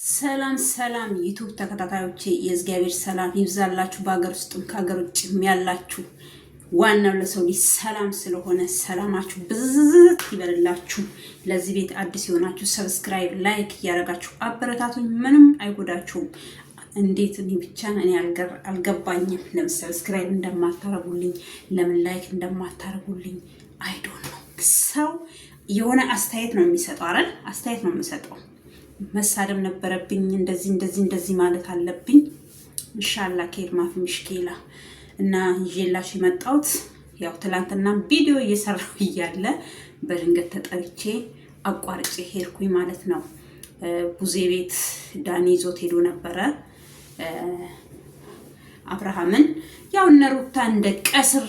ሰላም ዩቲዩብ ተከታታዮቼ የእግዚአብሔር ሰላም ይብዛላችሁ። በአገር ውስጥም ከሀገር ውጭም ያላችሁ ዋናው ለሰው ልጅ ሰላም ስለሆነ ሰላማችሁ ብዝት ይበልላችሁ። ለዚህ ቤት አዲስ የሆናችሁ ሰብስክራይብ፣ ላይክ ያደረጋችሁ አበረታቱኝ። ምንም አይጎዳችሁም። እንዴት እኔ ብቻ እኔ አልገባኝም። ለምን ሰብስክራይብ እንደማታረጉልኝ፣ ለምን ላይክ እንደማታረጉልኝ አይ ዶንት ኖ። ሰው የሆነ አስተያየት ነው የሚሰጠው አይደል? አስተያየት ነው የሚሰጠው። መሳደብ ነበረብኝ፣ እንደዚህ ማለት አለብኝ። ኢንሻአላህ ከይር ማፊ ምሽኪላ እና ይዤላችሁ የመጣሁት ያው ትላንትና ቪዲዮ እየሰራሁ እያለ በድንገት ተጠርቼ አቋርጬ ሄድኩኝ ማለት ነው። ቡዜ ቤት ዳኒ ይዞት ሄዶ ነበረ አብርሃምን። ያው እነ ሩታ እንደ ቀስር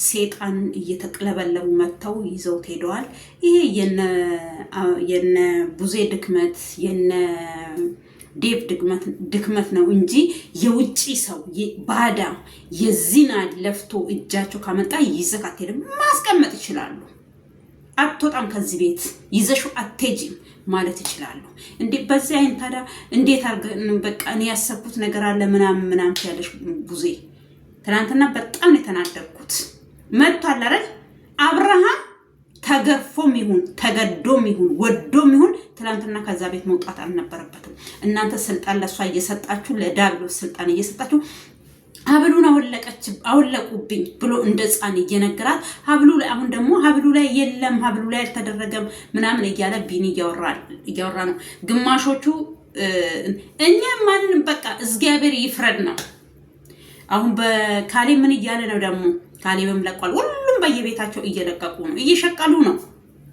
ሴጣን እየተቀለበለቡ መተው ይዘውት ሄደዋል። ይሄ የነ ቡዜ ድክመት የነ ዴቭ ድክመት ነው እንጂ የውጪ ሰው ባዳ የዚና ለፍቶ እጃቸው ካመጣ ይዘህ አትሄድም። ማስቀመጥ ይችላሉ። አትወጣም ከዚህ ቤት ይዘሹ አትሄጂም ማለት ይችላሉ። እንዴ በዚህ አይን ታዲያ እንዴት አርገን በቃ እኔ ያሰብኩት ነገር አለ ምናምን ያለሽ ቡዜ ትናንትና በጣም ነው የተናደርኩት። መጥቷል አይደል? አብርሃም ተገርፎም ይሁን ተገዶም ይሁን ወዶም ይሁን ትላንትና ከዛ ቤት መውጣት አልነበረበትም። እናንተ ስልጣን ለሷ እየሰጣችሁ ለዳብሎስ ስልጣን እየሰጣችሁ ሀብሉን አወለቁብኝ ብሎ እንደ ሕፃን እየነገራት ሀብሉ ላይ አሁን ደግሞ ሀብሉ ላይ የለም ሀብሉ ላይ አልተደረገም ምናምን እያለ ቢኒ እያወራ ነው። ግማሾቹ እኛ ማንንም በቃ እግዚአብሔር ይፍረድ ነው። አሁን በካሌ ምን እያለ ነው ደግሞ? ካሌብም ለቋል። ሁሉም በየቤታቸው እየለቀቁ ነው፣ እየሸቀሉ ነው።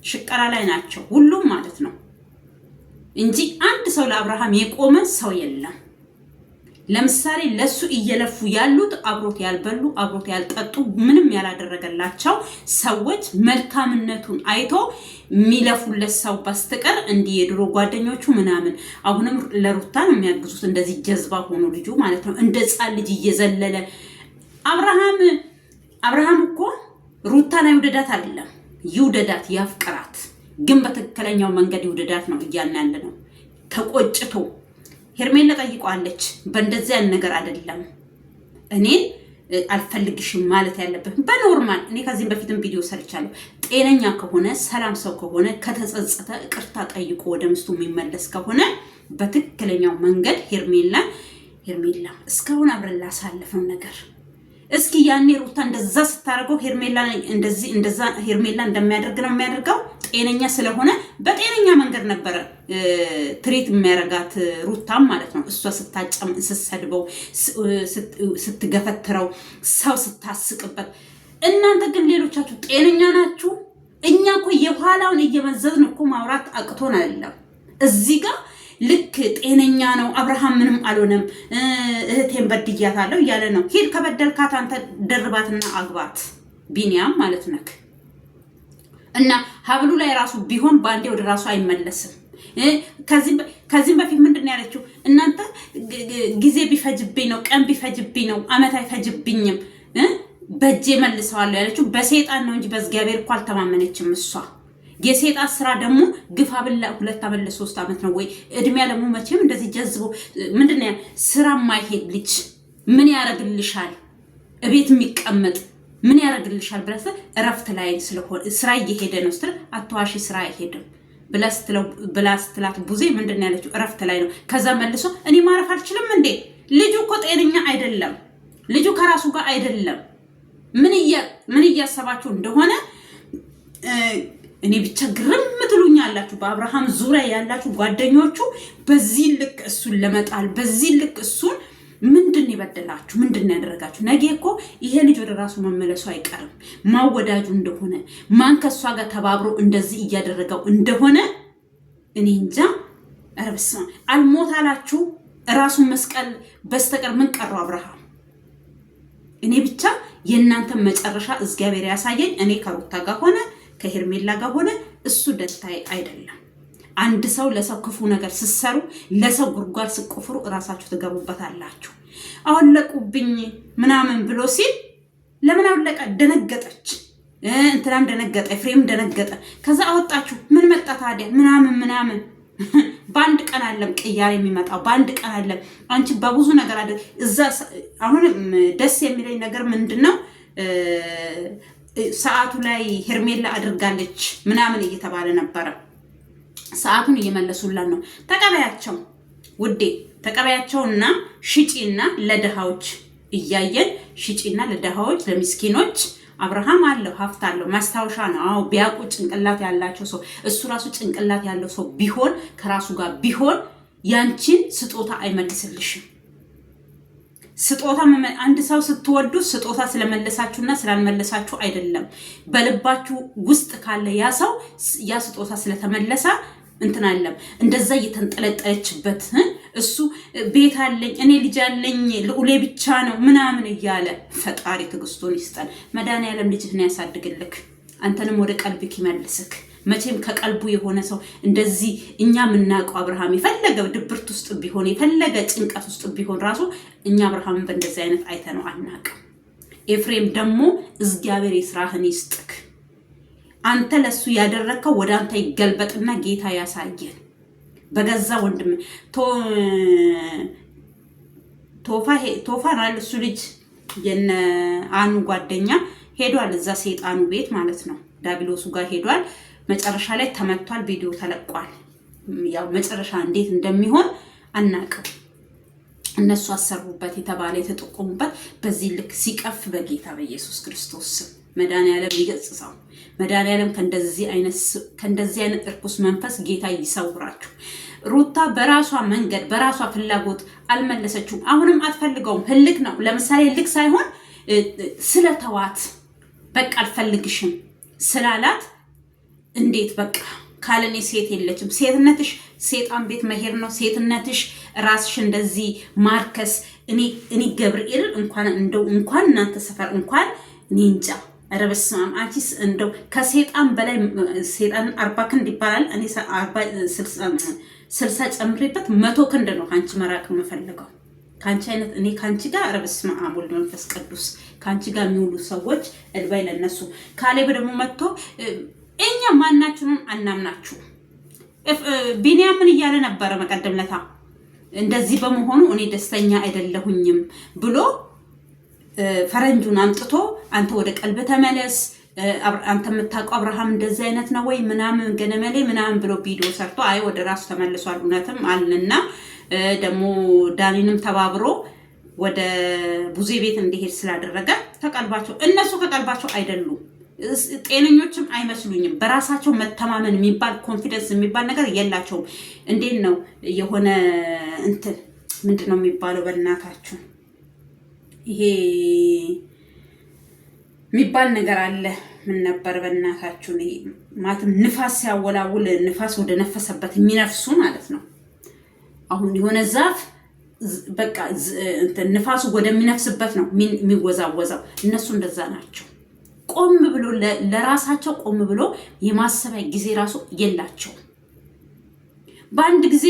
ሽቀላ ላይ ናቸው ሁሉም ማለት ነው እንጂ አንድ ሰው ለአብርሃም የቆመ ሰው የለም። ለምሳሌ ለሱ እየለፉ ያሉት አብሮት ያልበሉ አብሮት ያልጠጡ ምንም ያላደረገላቸው ሰዎች መልካምነቱን አይቶ የሚለፉለት ሰው በስተቀር እንዲህ የድሮ ጓደኞቹ ምናምን አሁንም ለሩታ ነው የሚያግዙት። እንደዚህ ጀዝባ ሆኖ ልጁ ማለት ነው እንደ ሕፃን ልጅ እየዘለለ አብርሃም እኮ ሩታን አይውደዳት አይደለም ይውደዳት፣ ያፍቅራት፣ ግን በትክክለኛው መንገድ ይውደዳት ነው እያልን ያለ ነው። ተቆጭቶ ሄርሜላ ጠይቋለች። በእንደዚህ አይነት ነገር አይደለም እኔን አልፈልግሽም ማለት ያለበት በኖርማል። እኔ ከዚህም በፊትም ቪዲዮ ሰርቻለሁ። ጤነኛ ከሆነ ሰላም ሰው ከሆነ ከተጸጸተ ይቅርታ ጠይቆ ወደ ምስቱ የሚመለስ ከሆነ በትክክለኛው መንገድ ሄርሜላ እስካሁን አብረን ላሳለፈው ነገር እስኪ ያኔ ሩታ እንደዛ ስታረገው ሄርሜላ እንደሚያደርግ ነው የሚያደርገው። ጤነኛ ስለሆነ በጤነኛ መንገድ ነበረ ትሪት የሚያረጋት ሩታም ማለት ነው። እሷ ስትሰድበው ስትገፈትረው ሰው ስታስቅበት። እናንተ ግን ሌሎቻችሁ ጤነኛ ናችሁ? እኛ እኮ የኋላውን እየመዘዝን እኮ ማውራት አቅቶን አይደለም። እዚህ ጋር ልክ ጤነኛ ነው አብርሃም ምንም አልሆነም እህቴን በድያታለሁ እያለ ነው። ሂድ ከበደልካት አንተ ደርባትና አግባት ቢኒያም ማለት ነክ እና ሀብሉ ላይ ራሱ ቢሆን ባንዴ ወደ ራሱ አይመለስም። ከዚህም በፊት ምንድን ያለችው? እናንተ ጊዜ ቢፈጅብኝ ነው ቀን ቢፈጅብኝ ነው አመት አይፈጅብኝም በእጄ መልሰዋለሁ ያለችው በሰይጣን ነው እንጂ በእግዚአብሔር እኮ አልተማመነችም እሷ። የሰይጣን ስራ ደግሞ ግፋ ብላ 2 ዓመት ለ3 ዓመት ነው ወይ እድሜያ ደግሞ መቼም እንደዚህ ጀዝቦ ምንድነው ስራ ማይሄድ ልጅ ምን ያረግልሻል? እቤት የሚቀመጥ ምን ያረግልሻል? ብለስ እረፍት ላይ ስለሆነ ስራ እየሄደ ነው ስትል አትዋሺ ስራ አይሄድም ብላስትላት ቡዜ ምንድነው ያለችው? እረፍት ላይ ነው። ከዛ መልሶ እኔ ማረፍ አልችልም እንዴ? ልጁ እኮ ጤነኛ አይደለም። ልጁ ከራሱ ጋር አይደለም። ምን እያሰባችሁ እንደሆነ እኔ ብቻ ግርም ትሉኛላችሁ። በአብርሃም ዙሪያ ያላችሁ ጓደኞቹ በዚህ ልክ እሱን ለመጣል በዚህ ልክ እሱን ምንድን ይበደላችሁ? ምንድን ያደረጋችሁ? ነገ እኮ ይሄ ልጅ ወደ ራሱ መመለሱ አይቀርም። ማወዳጁ እንደሆነ ማን ከሷ ጋር ተባብሮ እንደዚህ እያደረገው እንደሆነ እኔ እንጃ። ኧረ በስመ አብ አልሞት አላችሁ። ራሱን መስቀል በስተቀር ምን ቀረው አብርሃም? እኔ ብቻ የእናንተን መጨረሻ እግዚአብሔር ያሳየኝ። እኔ ከሩታ ጋር ሆነ ከሄርሜላ ጋር ሆነ እሱ ደስታይ አይደለም። አንድ ሰው ለሰው ክፉ ነገር ሲሰሩ ለሰው ጉርጓድ ሲቆፍሩ እራሳችሁ ትገቡበታላችሁ። አወለቁብኝ ምናምን ብሎ ሲል ለምን አወለቀ? ደነገጠች። እንትናም ደነገጠ፣ ኤፍሬም ደነገጠ። ከዛ አወጣችሁ ምን መጣ ታዲያ ምናምን በአንድ ቀን አይደለም ቅያሬ የሚመጣው፣ በአንድ ቀን አይደለም። አንቺ በብዙ ነገር አለ እዛ። አሁን ደስ የሚለኝ ነገር ምንድነው ሰዓቱ ላይ ሄርሜላ አድርጋለች ምናምን እየተባለ ነበረ። ሰዓቱን እየመለሱላት ነው። ተቀበያቸው ውዴ፣ ተቀበያቸውና ሽጪና ለድሃዎች እያየን ሽጪና ለድሃዎች ለሚስኪኖች። አብርሃም አለው ሀብት አለው ማስታወሻ ነው። አዎ ቢያውቁ ጭንቅላት ያላቸው ሰው እሱ ራሱ ጭንቅላት ያለው ሰው ቢሆን ከራሱ ጋር ቢሆን ያንቺን ስጦታ አይመልስልሽም። ስጦታ አንድ ሰው ስትወዱ ስጦታ ስለመለሳችሁና ስላልመለሳችሁ አይደለም። በልባችሁ ውስጥ ካለ ያ ሰው ያ ስጦታ ስለተመለሰ እንትን አለም እንደዛ እየተንጠለጠለችበት እሱ ቤት አለኝ እኔ ልጅ አለኝ ልዑሌ ብቻ ነው ምናምን እያለ ፈጣሪ ትዕግስቱን ይስጠን። መድኃኒዓለም ልጅህን ያሳድግልክ፣ አንተንም ወደ ቀልብክ ይመልስክ። መቼም ከቀልቡ የሆነ ሰው እንደዚህ እኛ የምናውቀው አብርሃም የፈለገ ድብርት ውስጥ ቢሆን የፈለገ ጭንቀት ውስጥ ቢሆን ራሱ እኛ አብርሃምን በእንደዚህ አይነት አይተነው አናውቅም። ኤፍሬም ደግሞ እግዚአብሔር የስራህን ይስጥክ። አንተ ለሱ ያደረከው ወደ አንተ ይገልበጥና ጌታ ያሳየን። በገዛ ወንድም ቶፋ ነው እሱ ልጅ የነ አኑ ጓደኛ ሄዷል፣ እዛ ሰይጣኑ ቤት ማለት ነው ዳቢሎሱ ጋር ሄዷል። መጨረሻ ላይ ተመቷል፣ ቪዲዮ ተለቋል። ያው መጨረሻ እንዴት እንደሚሆን አናውቅም። እነሱ አሰሩበት የተባለ የተጠቆሙበት በዚህ ልክ ሲቀፍ በጌታ በኢየሱስ ክርስቶስ ስም መድኃኒዓለም ይገስጸው። መድኃኒዓለም ከእንደዚህ አይነት እርኩስ መንፈስ ጌታ ይሰውራችሁ። ሩታ በራሷ መንገድ በራሷ ፍላጎት አልመለሰችውም። አሁንም አትፈልገውም። ህልክ ነው። ለምሳሌ ህልክ ሳይሆን ስለተዋት በቃ አልፈልግሽም ስላላት እንዴት በቃ ካለኔ ሴት የለችም። ሴትነትሽ ሴጣን ቤት መሄድ ነው። ሴትነትሽ ራስሽ እንደዚህ ማርከስ። እኔ ገብርኤል እንኳን እናንተ ሰፈር እንኳን እኔ እንጃ። ኧረ በስመ አብ አንቺስ እንደው ከሴጣን በላይ ሴጣን 40 ክንድ ይባላል። እኔ 60 ጨምሬበት 100 ክንድ ነው ካንቺ መራቅ የምፈልገው። ካንቺ አይነት እኔ ካንቺ ጋር ኧረ በስመ አብ ወልድ መንፈስ ቅዱስ ካንቺ ጋር የሚውሉ ሰዎች እልባይ ለነሱ። ካሌብ ደግሞ መጥቶ እኛ ማናችሁንም አናምናችሁ። ቢኒያም ምን እያለ ነበረ መቀደምለታ እንደዚህ በመሆኑ እኔ ደስተኛ አይደለሁኝም ብሎ ፈረንጁን አምጥቶ አንተ ወደ ቀልብ ተመለስ፣ አንተ የምታውቀው አብርሃም እንደዚህ አይነት ነው ወይ ምናምን ገነመሌ ምናምን ብሎ ቪዲዮ ሰርቶ አይ ወደ ራሱ ተመልሷል እውነትም አልንና ደግሞ ዳኒንም ተባብሮ ወደ ቡዜ ቤት እንዲሄድ ስላደረገ ተቀልባቸው እነሱ ከቀልባቸው አይደሉም። ጤነኞችም አይመስሉኝም። በራሳቸው መተማመን የሚባል ኮንፊደንስ የሚባል ነገር የላቸውም። እንዴት ነው የሆነ እንትን ምንድን ነው የሚባለው በእናታችሁ ይሄ የሚባል ነገር አለ። ምን ነበር በእናታችሁ ማለትም ንፋስ ሲያወላውል ንፋስ ወደ ነፈሰበት የሚነፍሱ ማለት ነው። አሁን የሆነ ዛፍ በቃ ንፋሱ ወደሚነፍስበት ነው የሚወዛወዛው። እነሱ እንደዛ ናቸው። ቆም ብሎ ለራሳቸው ቆም ብሎ የማሰቢያ ጊዜ ራሱ የላቸው። በአንድ ጊዜ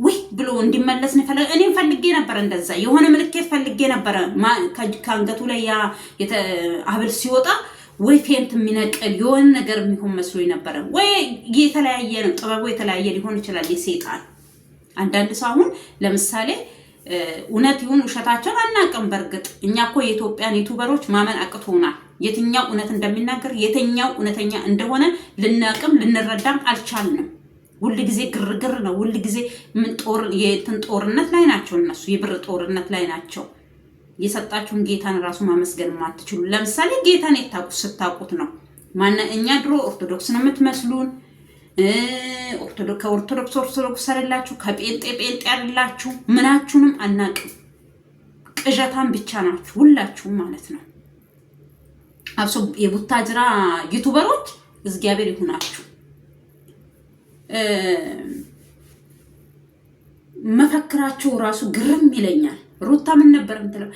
ወይ ብሎ እንዲመለስ ነው ፈለገ። እኔም ፈልጌ ነበር እንደዛ የሆነ ምልክት ፈልጌ ነበር። ከአንገቱ ላይ ያ ሀብል ሲወጣ ወይ ፌንት የሚነቀል የሆነ ነገር የሚሆን መስሎኝ ነበረ። ወይ የተለያየ ነው ጥበቡ የተለያየ ሊሆን ይችላል የሰይጣን። አንዳንድ ሰው አሁን ለምሳሌ እውነት ይሁን ውሸታቸውን አናውቅም። በእርግጥ እኛ እኮ የኢትዮጵያን ዩቲዩበሮች ማመን አቅቶናል። የትኛው እውነት እንደሚናገር የትኛው እውነተኛ እንደሆነ ልናቅም ልንረዳም አልቻልንም። ሁል ጊዜ ግርግር ነው። ሁል ጊዜ ጦርነት ላይ ናቸው እነሱ፣ የብር ጦርነት ላይ ናቸው። የሰጣችሁን ጌታን ራሱ ማመስገን ማትችሉ። ለምሳሌ ጌታን ስታውቁት ነው ማነ እኛ ድሮ ኦርቶዶክስ ነው የምትመስሉን። ከኦርቶዶክስ ሰረላችሁ፣ ከጴንጤ ያላችሁ ምናችሁንም አናቅም። ቅዠታን ብቻ ናችሁ ሁላችሁም ማለት ነው። አብሶ የቡታጅራ ዩቲዩበሮች እግዚአብሔር ይሁናችሁ። መፈክራችሁ ራሱ ግርም ይለኛል። ሩታ ምን ነበር እንትለው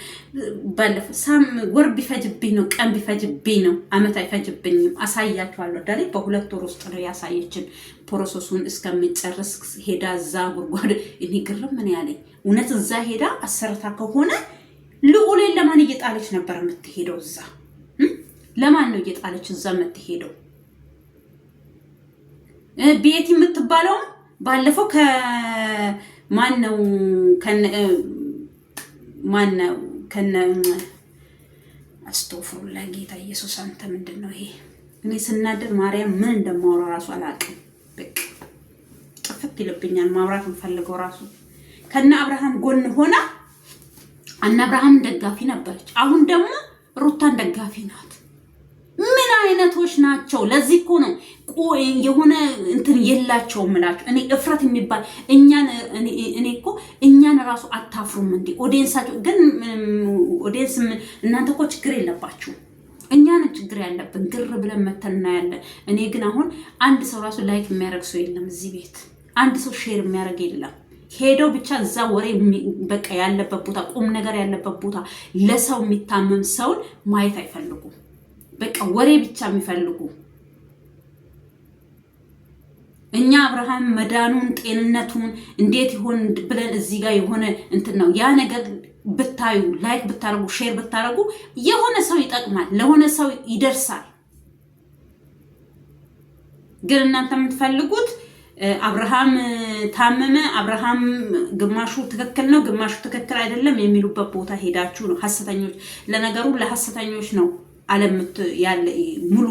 ባለፈው ወር ቢፈጅብኝ ነው ቀን ቢፈጅብኝ ነው አመት አይፈጅብኝም አሳያችኋለሁ ዳሬ በ2 ወር ውስጥ ነው ያሳየችን። ፕሮሰሱን እስከምጨርስ ሄዳ እዛ ጉርጓድ እኔ ግርም ምን ያለኝ እውነት እዛ ሄዳ አሰርታ ከሆነ ልዑሌን ለማን እየጣለች ነበር የምትሄደው? እዛ ለማን ነው እየጣለች እዛ የምትሄደው? ቤት የምትባለው ባለፈው ማነው ከነ አስተውፍሩላ ጌታ ኢየሱስ አንተ ምንድነው ይሄ? እኔ ስናደር ማርያም ምን እንደማወራ ራሱ አላውቅም። በቃ ጥፍት ይልብኛል። ማብራት እንፈልገው ራሱ ከነ አብርሃም ጎን ሆና አና አብርሃም ደጋፊ ነበረች። አሁን ደግሞ ሩታን ደጋፊ ናት። ምን አይነቶች ናቸው? ለዚህ እኮ ነው የሆነ እንትን የላቸውም እላችሁ። እኔ እፍረት የሚባል እኔ እኮ እኛን ራሱ አታፍሩም እንዴ? ኦዲየንሳቸው ግን ኦዲየንስ እናንተ እኮ ችግር የለባችሁ። እኛን ችግር ያለብን ግር ብለን መተና ያለን። እኔ ግን አሁን አንድ ሰው ራሱ ላይክ የሚያደርግ ሰው የለም እዚህ ቤት። አንድ ሰው ሼር የሚያደርግ የለም። ሄደው ብቻ እዛ ወሬ በቃ ያለበት ቦታ ቁም ነገር ያለበት ቦታ ለሰው የሚታመም ሰውን ማየት አይፈልጉም። በቃ ወሬ ብቻ የሚፈልጉ እኛ አብርሃም መዳኑን ጤንነቱን እንዴት ይሆን ብለን እዚህ ጋር የሆነ እንትን ነው ያ ነገር ብታዩ ላይክ ብታረጉ ሼር ብታረጉ የሆነ ሰው ይጠቅማል፣ ለሆነ ሰው ይደርሳል። ግን እናንተ የምትፈልጉት አብርሃም ታመመ፣ አብርሃም ግማሹ ትክክል ነው ግማሹ ትክክል አይደለም የሚሉበት ቦታ ሄዳችሁ ነው ሐሰተኞች። ለነገሩ ለሐሰተኞች ነው ዓለም ያለ ሙሉ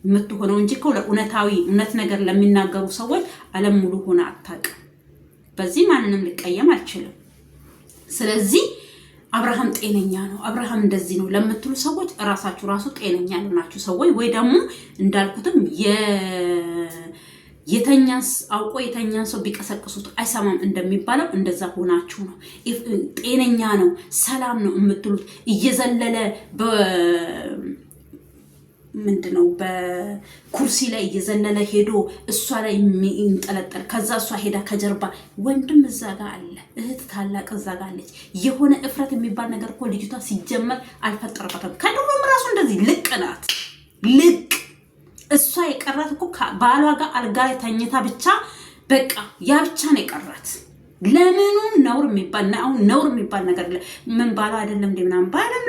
የምትሆነው እንጂ እኮ ለእውነታዊ እውነት ነገር ለሚናገሩ ሰዎች ዓለም ሙሉ ሆነ አታውቅም። በዚህ ማንንም ልቀየም አልችልም። ስለዚህ አብርሃም ጤነኛ ነው አብርሃም እንደዚህ ነው ለምትሉ ሰዎች ራሳችሁ ራሱ ጤነኛ ናችሁ ሰዎች ወይ ደግሞ እንዳልኩትም የተኛስ አውቆ የተኛን ሰው ቢቀሰቅሱት አይሰማም እንደሚባለው እንደዛ ሆናችሁ ነው። ጤነኛ ነው ሰላም ነው የምትሉት እየዘለለ ምንድነው በኩርሲ ላይ እየዘለለ ሄዶ እሷ ላይ የሚንጠለጠል ከዛ እሷ ሄዳ ከጀርባ ወንድም እዛ ጋር አለ እህት ታላቅ እዛ ጋር አለች። የሆነ እፍረት የሚባል ነገር እኮ ልጅቷ ሲጀመር አልፈጠረባትም። ከድሮም ራሱ እንደዚህ ልቅ ናት ልቅ እሷ የቀራት እኮ ባሏ ጋር አልጋ ላይ ተኝታ ብቻ በቃ ያ ብቻ ነው የቀራት። ለምኑ ነውር የሚባል አሁን ነውር የሚባል ነገር ምን ባሏ አይደለም እንዴ ምናምን ባለም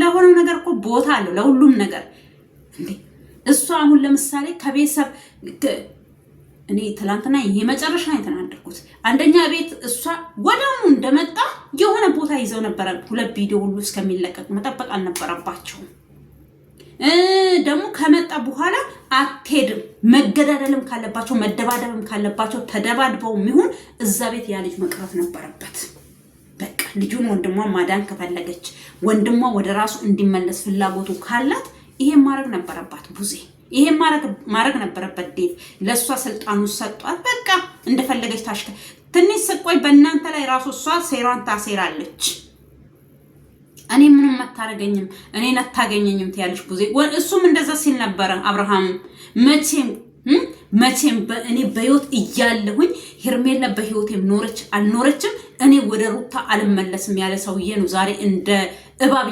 ለሆነው ነገር እኮ ቦታ አለው ለሁሉም ነገር እንዴ። እሷ አሁን ለምሳሌ ከቤተሰብ እኔ ትላንትና የመጨረሻ የተናደርኩት አንደኛ ቤት እሷ ወደሙ እንደመጣ የሆነ ቦታ ይዘው ነበር። ሁለት ቪዲዮ ሁሉ እስከሚለቀቅ መጠበቅ አልነበረባቸውም። ደግሞ ከመጣ በኋላ አትሄድም። መገዳደልም ካለባቸው መደባደብም ካለባቸው ተደባድበው የሚሆን እዛ ቤት ያ ልጅ መቅረት ነበረበት። በቃ ልጁን ወንድሟ ማዳን ከፈለገች ወንድሟ ወደ ራሱ እንዲመለስ ፍላጎቱ ካላት ይሄን ማድረግ ነበረባት ቡዜ። ይሄን ማድረግ ነበረበት ዴቭ። ለሷ ስልጣኑ ሰጧት። በቃ እንደፈለገች ታሽከ ትንሽ ስቆይ በእናንተ ላይ ራሱ እሷ ሴራን ታሴራለች። እኔ ምንም አታረገኝም እኔን አታገኘኝም ትያለሽ ቡዜ። እሱም እንደዛ ሲል ነበረ አብርሃም። መቼም እኔ በህይወት እያለሁኝ ሄርሜላ በህይወቴም ኖረች አልኖረችም እኔ ወደ ሩታ አልመለስም ያለ ሰውዬ ነው ዛሬ እንደ እባብ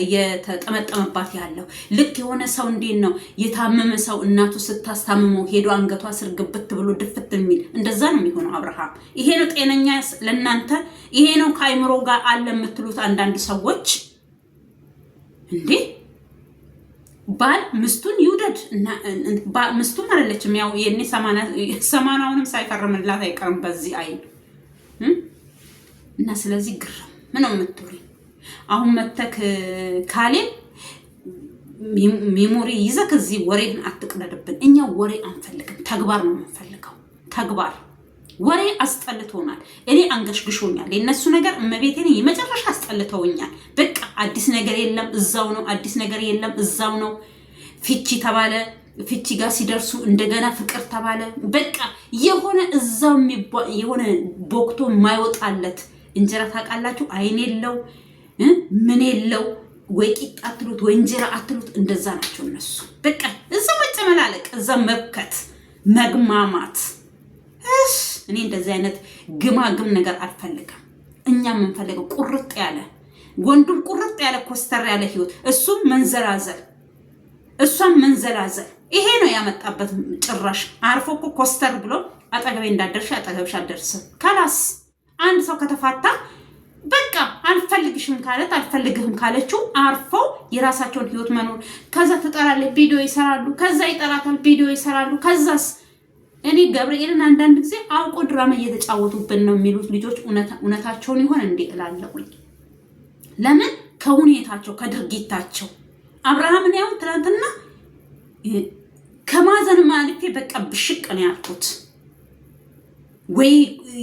እየተጠመጠመባት ያለው። ልክ የሆነ ሰው እንዴት ነው የታመመ ሰው እናቱ ስታስታምመው ሄዶ አንገቷ ስር ግብት ብሎ ድፍት የሚል እንደዛ ነው የሚሆነው አብርሃም። ይሄ ነው ጤነኛ ለእናንተ? ይሄ ነው ከአይምሮ ጋር አለ የምትሉት አንዳንድ ሰዎች? እንዴ ባል ምስቱን ይውደድ እና ምስቱም አይደለችም ያው የኔ ሰማናውንም ሳይፈርምላት አይቀርም በዚህ አይን እና ስለዚህ ግርም ምን ነው የምትሉኝ? አሁን መተክ ካሌን ሜሞሪ ይዘክ እዚህ ወሬን አትቅደድብን። እኛ ወሬ አንፈልግም፣ ተግባር ነው የምንፈልገው። ተግባር ወሬ አስጠልቶናል። እኔ አንገሽግሾኛል የነሱ ነገር እመቤቴን የመጨረሻ አስጠልተውኛል። በቃ አዲስ ነገር የለም እዛው ነው፣ አዲስ ነገር የለም እዛው ነው። ፊቺ ተባለ፣ ፊቺ ጋር ሲደርሱ እንደገና ፍቅር ተባለ። በቃ የሆነ እዛው የሆነ ቦክቶ የማይወጣለት እንጀራ ታውቃላችሁ፣ አይን የለው ምን የለው ወይ ቂጣ አትሉት ወይ እንጀራ አትሉት፣ እንደዛ ናቸው እነሱ። በቃ እዛ መጨመላለቅ፣ እዛ መብከት፣ መግማማት። እኔ እንደዚህ አይነት ግማግም ነገር አልፈልግም። እኛ የምንፈልገው ቁርጥ ያለ ወንዱም ቁርጥ ያለ ኮስተር ያለ ህይወት፣ እሱም መንዘላዘል እሷም መንዘላዘል። ይሄ ነው ያመጣበት። ጭራሽ አርፎ እኮ ኮስተር ብሎ አጠገቤ እንዳደርሽ አጠገብሽ አደርስም። ካላስ አንድ ሰው ከተፋታ በቃ አልፈልግሽም ካለት አልፈልግህም ካለችው አርፈው የራሳቸውን ህይወት መኖር። ከዛ ትጠራለች ቪዲዮ ይሰራሉ፣ ከዛ ይጠራታል ቪዲዮ ይሰራሉ። ከዛስ እኔ ገብርኤልን አንዳንድ ጊዜ አውቆ ድራማ እየተጫወቱብን ነው የሚሉት ልጆች እውነታቸውን ይሆን እንዴ እላለሁኝ። ለምን ከሁኔታቸው ከድርጊታቸው አብርሃምን ያው ትናንትና ከማዘን ማልፌ በቃ ብሽቅ ነው ያልኩት። ወይ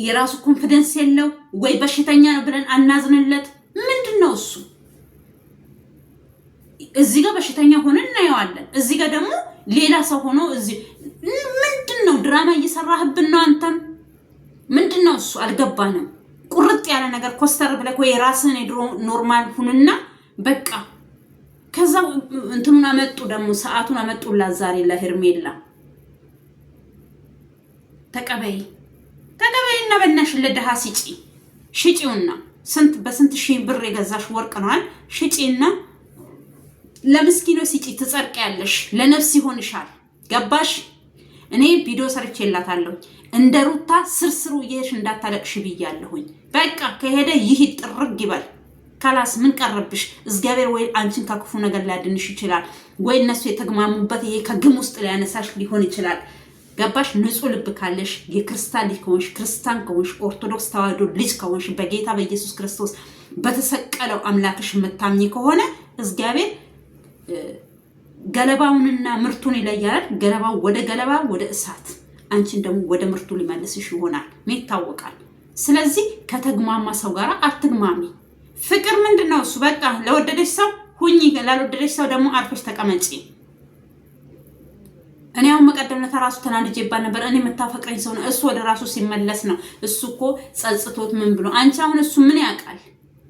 የራሱ ኮንፊደንስ የለው ወይ በሽተኛ ነው ብለን አናዝንለት። ምንድነው እሱ? እዚህ ጋር በሽተኛ ሆነን እናየዋለን፣ እዚህ ጋር ደግሞ ሌላ ሰው ሆኖ እዚህ ምንድነው? ድራማ እየሰራህብን ነው አንተም። ምንድነው እሱ? አልገባንም። ቁርጥ ያለ ነገር ኮስተር ብለህ ወይ ራስህን የድሮ ኖርማል ሁንና በቃ። ከዛ እንትኑን አመጡ ደግሞ ሰዓቱን አመጡላት ዛሬ ለሄርሜላ። ተቀበይና በእናትሽ ለደሃ ሽጪውና በስንት ሺህ ብር የገዛሽ ወርቅ ነዋል። ሽጪና ለምስኪኖ ሲጪ ትጸርቂያለሽ፣ ለነፍስ ይሆንሻል። ገባሽ? እኔ ቪዲዮ ሰርቼላታለሁ። እንደ ሩታ ስርስሩ እየሄድሽ እንዳታለቅሽ ብያለሁኝ። በቃ ከሄደ ይሂድ ጥርግ ይበል። ካላስ ምን ቀረብሽ? እግዚአብሔር ወይ አንቺን ከክፉ ነገር ሊያድንሽ ይችላል፣ ወይ እነሱ የተግማሙበት ይሄ ከግም ውስጥ ሊያነሳሽ ሊሆን ይችላል። ገባሽ? ንጹህ ልብ ካለሽ የክርስቲያን ልጅ ከሆንሽ ክርስቲያን ከሆንሽ ኦርቶዶክስ ተዋህዶ ልጅ ከሆንሽ በጌታ በኢየሱስ ክርስቶስ በተሰቀለው አምላክሽ የምታምኚ ከሆነ እግዚአብሔር ገለባውንና ምርቱን ይለያል። ገለባው ወደ ገለባ ወደ እሳት፣ አንቺን ደግሞ ወደ ምርቱ ሊመልስሽ ይሆናል። ምን ይታወቃል? ስለዚህ ከተግማማ ሰው ጋር አትግማሚ። ፍቅር ምንድነው እሱ? በቃ ለወደደሽ ሰው ሁኚ፣ ላልወደደሽ ሰው ደግሞ አርፈሽ ተቀመጪ። እኔ አሁን መቀደምነት ራሱ ተናድጄባት ነበር። እኔ የምታፈቅረኝ ሰው ነው እሱ ወደ ራሱ ሲመለስ ነው እሱ እኮ ጸጽቶት ምን ብሎ። አንቺ አሁን እሱ ምን ያውቃል?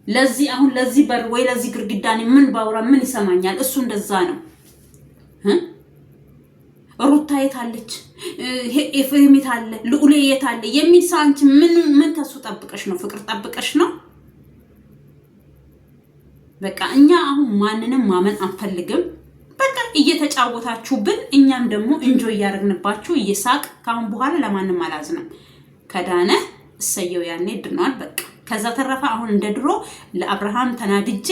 ለዚህ አሁን ለዚህ በር ወይ ለዚህ ግርግዳ ምን ባውራ ምን ይሰማኛል? እሱ እንደዛ ነው። ሩታ የት አለች? ኤፍሬም የት አለ? ልዑሌ የት አለ የሚል ሰው አንቺ ምን ከሱ ጠብቀሽ ነው? ፍቅር ጠብቀሽ ነው? በቃ እኛ አሁን ማንንም ማመን አንፈልግም። በቃ እየተጫወታችሁብን እኛም ደግሞ እንጆይ እያደረግንባችሁ እየሳቅ ካሁን በኋላ ለማንም አላዝንም። ከዳነ እሰየው ያኔ ድኗል በቃ። ከዛ ተረፈ አሁን እንደ ድሮ ለአብርሃም ተናድጄ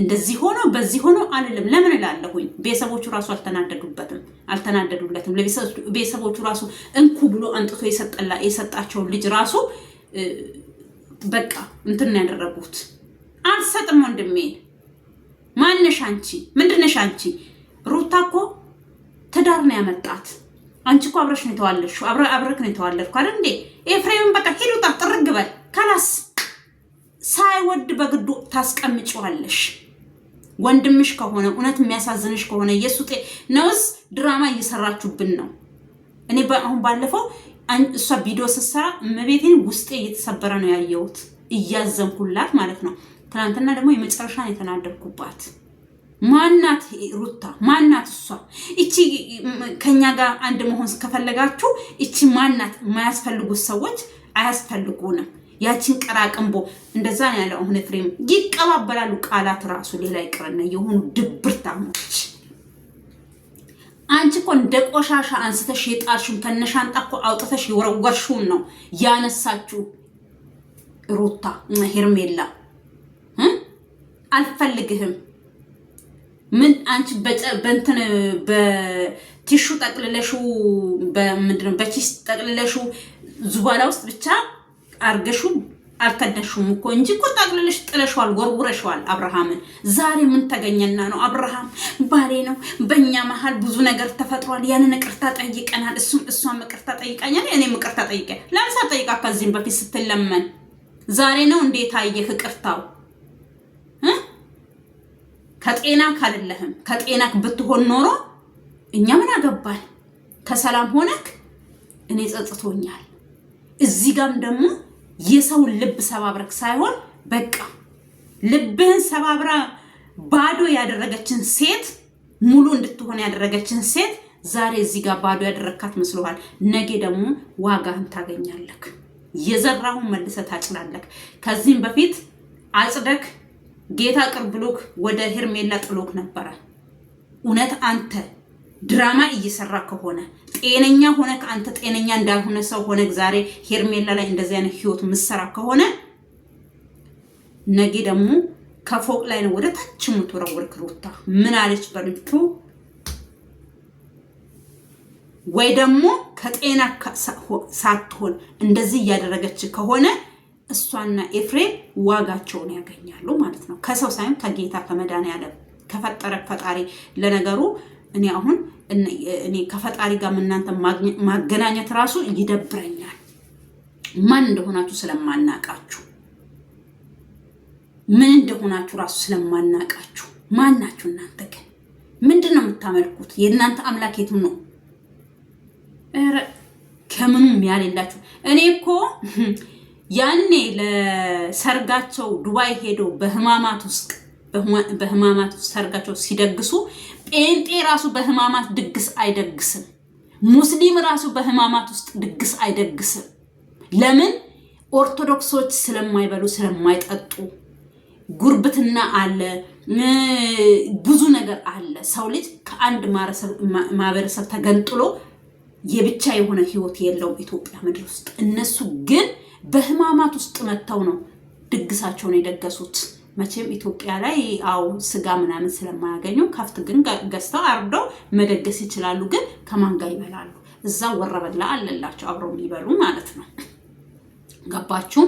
እንደዚህ ሆኖ በዚህ ሆኖ አልልም። ለምን እላለሁኝ? ቤተሰቦቹ ራሱ አልተናደዱለትም። ቤተሰቦቹ ራሱ እንኩ ብሎ አንጥቶ የሰጣቸውን ልጅ ራሱ በቃ እንትን ያደረጉት። አልሰጥም ወንድሜ። ማንነሽ አንቺ? ምንድነሽ አንቺ? ሩታ እኮ ትዳር ነው ያመጣት። አንቺ እኮ አብረሽ ነው የተዋለድሽው፣ አብረክ ነው የተዋለድኩ አይደል እንዴ? ኤፍሬምን በቃ ሄዱታ ጥርግ በል ካላስ። ሳይወድ በግዱ ታስቀምጪዋለሽ። ወንድምሽ ከሆነ እውነት የሚያሳዝንሽ ከሆነ የሱጤ ነውስ ድራማ እየሰራችሁብን ነው። እኔ አሁን ባለፈው እሷ ቪዲዮ ስትሰራ እመቤቴን ውስጤ እየተሰበረ ነው ያየሁት፣ እያዘንኩላት ማለት ነው። ትናንትና ደግሞ የመጨረሻን የተናደርኩባት ማናት ሩታ? ማናት እሷ? እቺ ከኛ ጋር አንድ መሆን ከፈለጋችሁ እቺ ማናት? የማያስፈልጉት ሰዎች አያስፈልጉንም። ያቺን ቀራቅንቦ እንደዛ ነው ያለው። አሁን ፍሬም ይቀባበላሉ ቃላት ራሱ ሌላ ይቅርና የሆኑ ድብርታሞች። አንቺ እኮ እንደ ቆሻሻ አንስተሽ የጣልሽውን ከነሻንጣ እኮ አውጥተሽ የወረወርሽውን ነው ያነሳችሁ ሩታ ሄርሜላ። አልፈልግህም ምን አንቺ በእንትን በቲሹ ጠቅልለሹ በምንድነው በኪስ ጠቅልለሹ ዙባላ ውስጥ ብቻ አርገሹ አልከደሹም እኮ እንጂ እኮ ጠቅልለሽ ጥለሽዋል፣ ጎርጉረሽዋል አብርሃምን። ዛሬ ምን ተገኘና ነው? አብርሃም ባሌ ነው፣ በእኛ መሀል ብዙ ነገር ተፈጥሯል፣ ያንን ይቅርታ ጠይቀናል፣ እሷም ይቅርታ ጠይቃኛል፣ እኔም ይቅርታ ጠይቀ። ለምሳ ጠይቃ ከዚህም በፊት ስትለመን ዛሬ ነው እንዴት አየህ ይቅርታው? ከጤና ካልለህም ከጤናክ ብትሆን ኖሮ እኛ ምን አገባል? ከሰላም ሆነክ እኔ ጸጽቶኛል። እዚህ ጋም ደግሞ የሰው ልብ ሰባብረክ ሳይሆን በቃ ልብህን ሰባብራ ባዶ ያደረገችን ሴት ሙሉ እንድትሆን ያደረገችን ሴት ዛሬ እዚህ ጋር ባዶ ያደረካት መስሎሃል። ነገ ደግሞ ዋጋህን ታገኛለክ። የዘራሁን መልሰህ ታጭላለክ። ከዚህም በፊት አጽደክ ጌታ ቅርብሎክ ወደ ሄርሜላ ጥሎክ ነበረ። እውነት አንተ ድራማ እየሰራ ከሆነ ጤነኛ ሆነ አንተ ጤነኛ እንዳልሆነ ሰው ሆነ ዛሬ ሄርሜላ ላይ እንደዚህ አይነት ህይወት ምሰራ ከሆነ ነገ ደግሞ ከፎቅ ላይ ነው ወደ ታች የምትወረወርክ ሩታ። ምን አለች በልቱ? ወይ ደግሞ ከጤና ሳትሆን እንደዚህ እያደረገች ከሆነ እሷና ኤፍሬም ዋጋቸውን ያገኛሉ ማለት ነው። ከሰው ሳይሆን ከጌታ ከመድኃኒዓለም ከፈጠረ ፈጣሪ። ለነገሩ እኔ አሁን እኔ ከፈጣሪ ጋር እናንተ ማገናኘት ራሱ ይደብረኛል። ማን እንደሆናችሁ ስለማናቃችሁ፣ ምን እንደሆናችሁ ራሱ ስለማናቃችሁ። ማን ናችሁ እናንተ? ግን ምንድን ነው የምታመልኩት? የእናንተ አምላክ የቱ ነው? ኧረ ከምኑም ያሌላችሁ። እኔ እኮ ያኔ ለሰርጋቸው ዱባይ ሄዶ በህማማት ውስጥ ሰርጋቸው ሲደግሱ ጴንጤ ራሱ በህማማት ድግስ አይደግስም። ሙስሊም ራሱ በህማማት ውስጥ ድግስ አይደግስም። ለምን? ኦርቶዶክሶች ስለማይበሉ ስለማይጠጡ፣ ጉርብትና አለ፣ ብዙ ነገር አለ። ሰው ልጅ ከአንድ ማህበረሰብ ተገንጥሎ የብቻ የሆነ ህይወት የለውም ኢትዮጵያ ምድር ውስጥ። እነሱ ግን በህማማት ውስጥ መጥተው ነው ድግሳቸውን የደገሱት። መቼም ኢትዮጵያ ላይ አው ስጋ ምናምን ስለማያገኙ ከፍት ግን ገዝተው አርደው መደገስ ይችላሉ። ግን ከማን ጋር ይበላሉ? እዛ ወረበላ አለላቸው አብረው የሚበሉ ማለት ነው። ገባችሁ?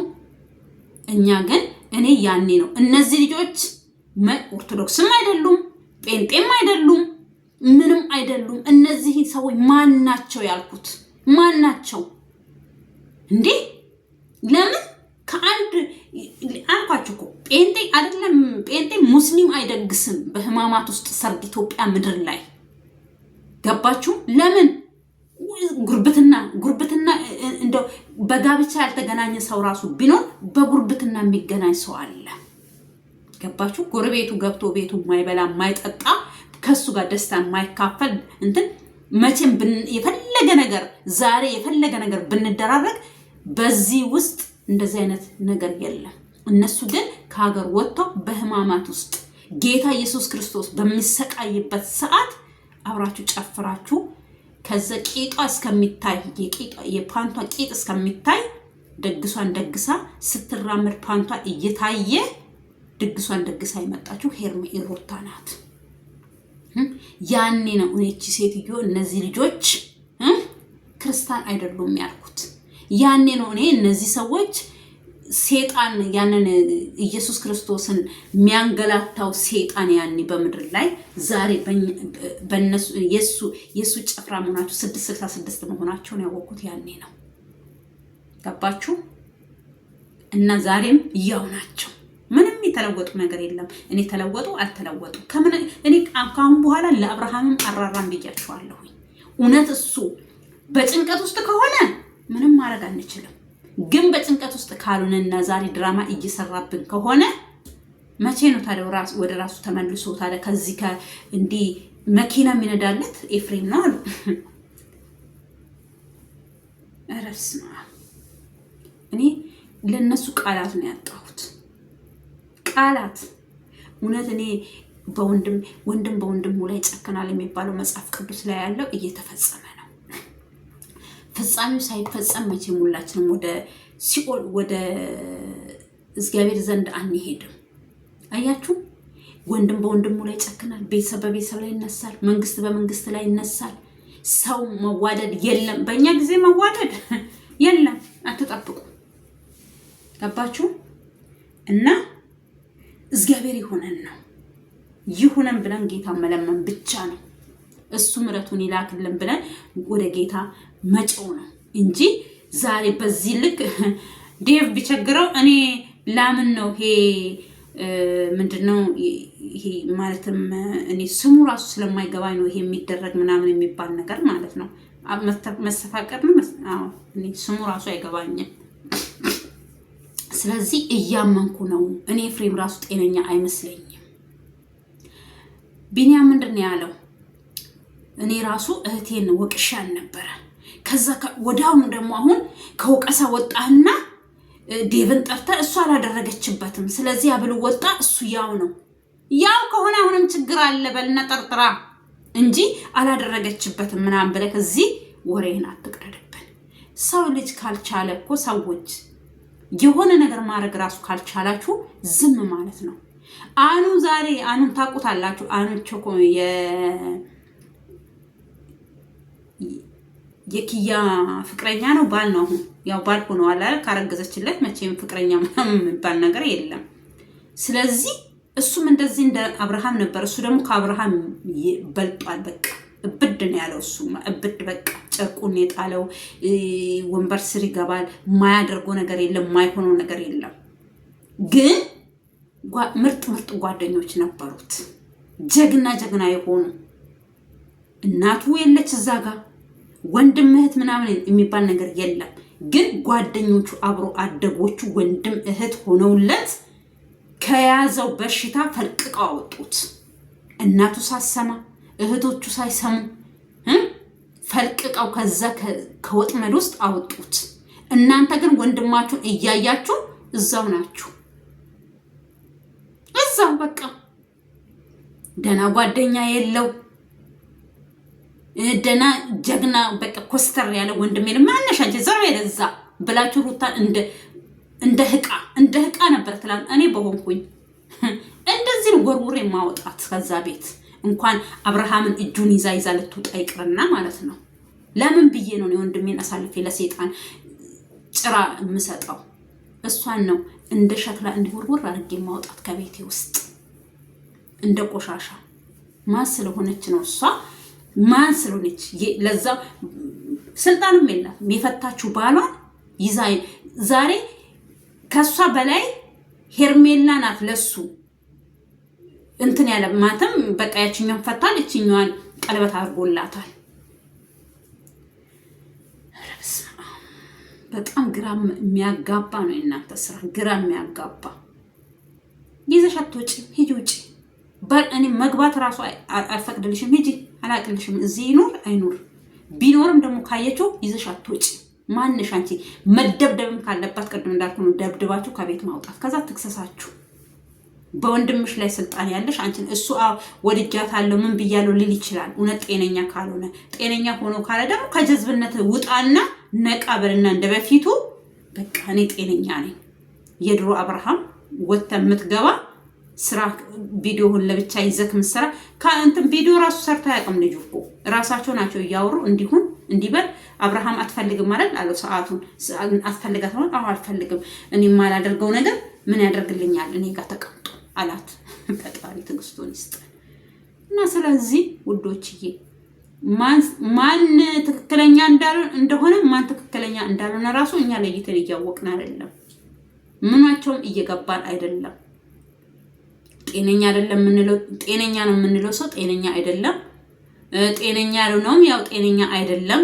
እኛ ግን እኔ ያኔ ነው እነዚህ ልጆች ኦርቶዶክስም አይደሉም ጴንጤም አይደሉም ምንም አይደሉም። እነዚህ ሰዎች ማን ናቸው ያልኩት? ማን ናቸው እንዴ? ለምን ከአንድ አልኳችሁ እኮ ጴንጤ አይደለም፣ ጴንጤ ሙስሊም አይደግስም በህማማት ውስጥ ሰርግ ኢትዮጵያ ምድር ላይ። ገባችሁ? ለምን? ጉርብትና እንደው በጋብቻ ያልተገናኘ ሰው ራሱ ቢኖር በጉርብትና የሚገናኝ ሰው አለ። ገባችሁ? ጎረቤቱ ገብቶ ቤቱ የማይበላ የማይጠጣ ከሱ ጋር ደስታ የማይካፈል እንትን መቼም የፈለገ ነገር ዛሬ የፈለገ ነገር ብንደራረግ በዚህ ውስጥ እንደዚህ አይነት ነገር የለም። እነሱ ግን ከሀገር ወጥተው በህማማት ውስጥ ጌታ ኢየሱስ ክርስቶስ በሚሰቃይበት ሰዓት አብራችሁ ጨፍራችሁ ከዛ ቂጧ እስከሚታይ የፓንቷ ቂጥ እስከሚታይ ደግሷን ደግሳ ስትራመድ ፓንቷ እየታየ ድግሷን ደግሳ የመጣችሁ ሩታ ናት። ያኔ ነው እቺ ሴትዮ እነዚህ ልጆች ክርስቲያን አይደሉም ያልኩት። ያኔ ነው እኔ እነዚህ ሰዎች ሴጣን ያንን ኢየሱስ ክርስቶስን የሚያንገላታው ሴጣን ያኔ በምድር ላይ ዛሬ በነሱ የሱ ጭፍራ መሆናቸው 666 መሆናቸውን ያወቁት ያኔ ነው። ገባችሁ? እና ዛሬም ያው ናቸው። ምንም የተለወጡ ነገር የለም። እኔ ተለወጡ አልተለወጡ እኔ ካሁን በኋላ ለአብርሃምም አራራም ብያችኋለሁ። እውነት እሱ በጭንቀት ውስጥ ከሆነ ምንም ማድረግ አንችልም። ግን በጭንቀት ውስጥ ካልሆነና ዛሬ ድራማ እየሰራብን ከሆነ መቼ ነው ታዲያ ወደ ራሱ ተመልሶ ታዲያ ከዚህ እንዲህ መኪና የሚነዳለት ኤፍሬም ነው አሉ። እረስማ እኔ ለነሱ ቃላት ነው ያጣሁት። ቃላት እውነት እኔ ወንድም በወንድሙ ላይ ጨክናል የሚባለው መጽሐፍ ቅዱስ ላይ ያለው እየተፈጸመ ነው። ፍጻሜው ሳይፈጸም መቼም ሁላችንም ወደ ሲኦል ወደ እግዚአብሔር ዘንድ አንሄድም። አያችሁ? ወንድም በወንድሙ ላይ ጨክናል፣ ቤተሰብ በቤተሰብ ላይ ይነሳል፣ መንግስት በመንግስት ላይ ይነሳል። ሰው መዋደድ የለም። በእኛ ጊዜ መዋደድ የለም፣ አትጠብቁ። ገባችሁ? እና እግዚአብሔር ይሁነን ብለን ጌታ መለመን ብቻ ነው። እሱ ምሕረቱን ይላክልን ብለን ወደ ጌታ መጮህ ነው እንጂ ዛሬ በዚህ ልክ ዴቭ ቢቸግረው እኔ ላምን ነው ይሄ ምንድነው ይሄ ማለትም እኔ ስሙ ራሱ ስለማይገባኝ ነው ይሄ የሚደረግ ምናምን የሚባል ነገር ማለት ነው። መሰፋቀር ነው። አዎ እኔ ስሙ ራሱ አይገባኝም። ስለዚህ እያመንኩ ነው። እኔ ኤፍሬም ራሱ ጤነኛ አይመስለኝም። ቢኒያም ምንድነው ያለው? እኔ ራሱ እህቴን ወቅሻን ነበረ። ከዛ ወዳው ደግሞ አሁን ከወቀሳ ወጣና ዴቭን ጠርታ እሱ አላደረገችበትም። ስለዚህ አብሉ ወጣ። እሱ ያው ነው። ያው ከሆነ አሁንም ችግር አለ በልና ጠርጥራ እንጂ አላደረገችበትም ምናምን ብለህ እዚህ ወሬን አትቅደድብን። ሰው ልጅ ካልቻለ እኮ ሰዎች የሆነ ነገር ማድረግ ራሱ ካልቻላችሁ ዝም ማለት ነው። አኑ ዛሬ አኑን ታውቁታላችሁ። አኑ ቾኮ የኪያ ፍቅረኛ ነው ባል ነው። አሁን ያው ባል ሆነዋል አይደል? ካረገዘችለት መቼም ፍቅረኛ ምናምን የሚባል ነገር የለም። ስለዚህ እሱም እንደዚህ እንደ አብርሃም ነበር። እሱ ደግሞ ከአብርሃም በልጧል። በቃ እብድ ነው ያለው። እሱ እብድ በቃ ጨርቁን የጣለው ወንበር ስር ይገባል። የማያደርገው ነገር የለም፣ የማይሆነው ነገር የለም። ግን ምርጥ ምርጥ ጓደኞች ነበሩት፣ ጀግና ጀግና የሆኑ። እናቱ የለች እዛ ጋር፣ ወንድም እህት ምናምን የሚባል ነገር የለም። ግን ጓደኞቹ አብሮ አደጎቹ ወንድም እህት ሆነውለት ከያዘው በሽታ ፈልቅቀው አወጡት። እናቱ ሳሰማ እህቶቹ ሳይሰሙ ፈልቅቀው ከዛ ከወጥመድ ውስጥ አወጡት። እናንተ ግን ወንድማችሁን እያያችሁ እዛው ናችሁ። እዛው በቃ ደና ጓደኛ የለው፣ ደና ጀግና በቃ ኮስተር ያለ ወንድም የለም። ማነሽ አንቺ ዘር የለዛ ብላችሁ ሩታ እንደ ህቃ ነበር ትላንት። እኔ በሆንኩኝ እንደዚህ ወርውሬ ማውጣት ከዛ ቤት እንኳን አብርሃምን እጁን ይዛ ልትወጣ ይቅርና ማለት ነው። ለምን ብዬ ነው ወንድሜን አሳልፌ ለሰይጣን ጭራ የምሰጠው? እሷን ነው እንደ ሸክላ እንዲወርወር አድርጌ ማውጣት ከቤቴ ውስጥ እንደ ቆሻሻ። ማን ስለሆነች ነው እሷ? ማን ስለሆነች? ለዛ ስልጣንም የላትም። የፈታችሁ ባሏን ይዛ ዛሬ ከሷ በላይ ሄርሜላ ናት ለሱ እንትን ያለ ማተም በቃ ያችኛውን ፈታል፣ እችኛዋን ቀለበት አድርጎላታል። በጣም ግራ የሚያጋባ ነው የእናንተ ስራ፣ ግራ የሚያጋባ። ይዘሽ አትወጪም፣ ሂጂ ውጪ። እኔ መግባት ራሱ አልፈቅድልሽም፣ ሂጂ፣ አላቅልሽም። እዚህ ይኖር አይኖር ቢኖርም ደግሞ ካየችው ይዘሽ አትወጪ። ማንሽ አንቺ? መደብደብም ካለባት ቅድም እንዳልኩ ነው ደብድባችሁ ከቤት ማውጣት፣ ከዛ ትክሰሳችሁ። በወንድምሽ ላይ ስልጣን ያለሽ አንቺን። እሱ ወድጃታለሁ ምን ብያለሁ ሊል ይችላል። እውነት ጤነኛ ካልሆነ፣ ጤነኛ ሆኖ ካለ ደግሞ ከጀዝብነት ውጣና ነቃ በልና እንደበፊቱ በቃ እኔ ጤነኛ ነኝ። የድሮ አብርሃም ወጥተ የምትገባ ስራ ቪዲዮውን ለብቻ ይዘክ ምሰራ ከእንትን ቪዲዮ ራሱ ሰርታ ያቅም። ልጅ እኮ ራሳቸው ናቸው እያወሩ እንዲሁን እንዲበል። አብርሃም አትፈልግም ማለት አለው። ሰዓቱን አትፈልጋት ነው? አዎ አልፈልግም። እኔ የማላደርገው ነገር ምን ያደርግልኛል? እኔ ጋር ተቀምጦ አላት። ፈጣሪ ትዕግስቱን ይስጠን። እና ስለዚህ ውዶችዬ ማን ትክክለኛ እንደሆነ ማን ትክክለኛ እንዳልሆነ ራሱ እኛ ለይተን እያወቅን አይደለም። ምናቸውም እየገባን አይደለም። ጤነኛ አይደለም የምንለው ጤነኛ ነው የምንለው ሰው ጤነኛ አይደለም። ጤነኛ ያልሆነውም ያው ጤነኛ አይደለም።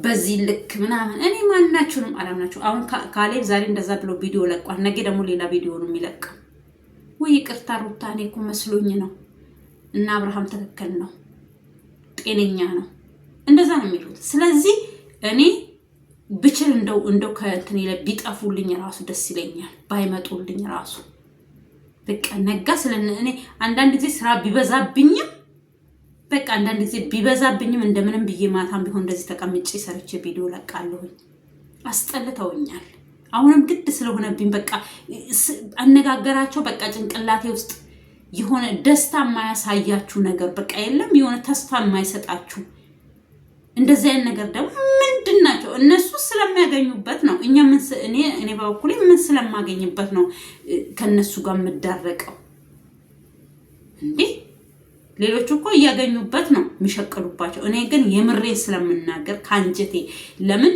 በዚህ ልክ ምናምን እኔ ማንናችሁንም አላምናችሁ። አሁን ካሌብ ዛሬ እንደዛ ብሎ ቪዲዮ ለቋል። ነገ ደግሞ ሌላ ቪዲዮ ነው የሚለቀው። ወይ ይቅርታ ሩታ፣ እኔ እኮ መስሎኝ ነው። እና አብርሃም ትክክል ነው፣ ጤነኛ ነው፣ እንደዛ ነው የሚሉት። ስለዚህ እኔ ብችል እንደው ከእንትን ይለ ቢጠፉልኝ ራሱ ደስ ይለኛል፣ ባይመጡልኝ ራሱ በቃ ነጋ። እኔ አንዳንድ ጊዜ ስራ ቢበዛብኝም በቃ አንዳንድ ጊዜ ቢበዛብኝም እንደምንም ብዬ ማታም ቢሆን እንደዚህ ተቀምጬ ሰርቼ ቪዲዮ ለቃለሁኝ። አስጠልተውኛል። አሁንም ግድ ስለሆነብኝ በቃ አነጋገራቸው በቃ ጭንቅላቴ ውስጥ የሆነ ደስታ የማያሳያችሁ ነገር በቃ የለም፣ የሆነ ተስፋ የማይሰጣችሁ እንደዚህ አይነት ነገር ደግሞ ምንድን ናቸው? እነሱ ስለሚያገኙበት ነው። እኔ በበኩሌ ምን ስለማገኝበት ነው ከነሱ ጋር የምዳረቀው እንዴ? ሌሎቹ እኮ እያገኙበት ነው የሚሸቅሉባቸው። እኔ ግን የምሬን ስለምናገር ከአንጀቴ። ለምን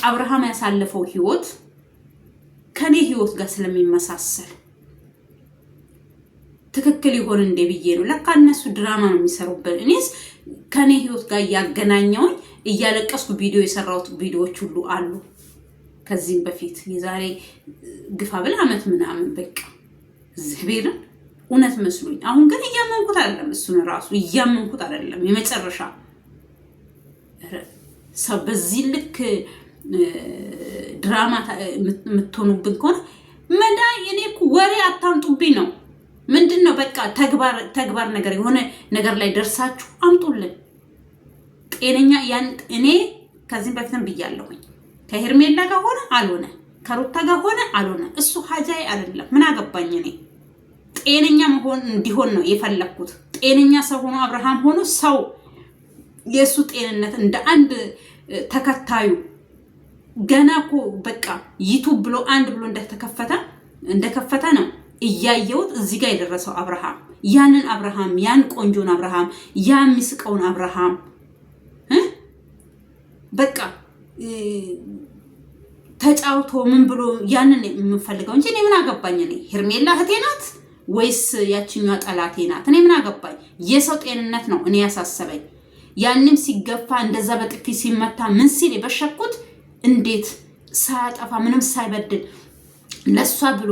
አብርሃም ያሳለፈው ህይወት ከኔ ህይወት ጋር ስለሚመሳሰል ትክክል ይሆን እንዴ ብዬ ነው። ለካ እነሱ ድራማ ነው የሚሰሩበት። እኔስ ከኔ ህይወት ጋር እያገናኘውኝ እያለቀስኩ ቪዲዮ የሰራሁት ቪዲዮዎች ሁሉ አሉ። ከዚህም በፊት የዛሬ ግፋ ብል አመት ምናምን በቃ እግዚአብሔርን እውነት መስሎኝ። አሁን ግን እያመንኩት አይደለም፣ እሱን ራሱ እያመንኩት አይደለም። የመጨረሻ ሰው በዚህ ልክ ድራማ የምትሆኑብን ከሆነ መዳይ እኔ እኮ ወሬ አታምጡብኝ ነው። ምንድነው በቃ ተግባር ነገር የሆነ ነገር ላይ ደርሳችሁ አምጡልን። ጤነኛ እኔ ከዚህም በፊትም ብያለሁኝ። ከሄርሜላ ጋር ሆነ አልሆነ፣ ከሩታ ጋር ሆነ አልሆነ፣ እሱ ሀጃይ አይደለም። ምን አገባኝ እኔ። ጤነኛ መሆን እንዲሆን ነው የፈለኩት። ጤነኛ ሰው ሆኖ አብርሃም ሆኖ ሰው የሱ ጤንነት እንደ አንድ ተከታዩ ገና እኮ በቃ ዩቲዩብ ብሎ አንድ ብሎ እንደከፈተ ነው እያየሁት እዚህ ጋር የደረሰው አብርሃም። ያንን አብርሃም ያን ቆንጆን አብርሃም ያ የሚስቀውን አብርሃም በቃ ተጫውቶ ምን ብሎ ያንን የምፈልገው እንጂ እኔ ምን አገባኝ? እኔ ሄርሜላ እህቴ ናት ወይስ ያቺኛዋ ጠላቴ ናት? እኔ ምን አገባኝ? የሰው ጤንነት ነው እኔ ያሳሰበኝ። ያንም ሲገፋ እንደዛ በጥፊ ሲመታ ምን ሲል የበሸኩት እንዴት ሳያጠፋ ምንም ሳይበድል ለሷ ብሎ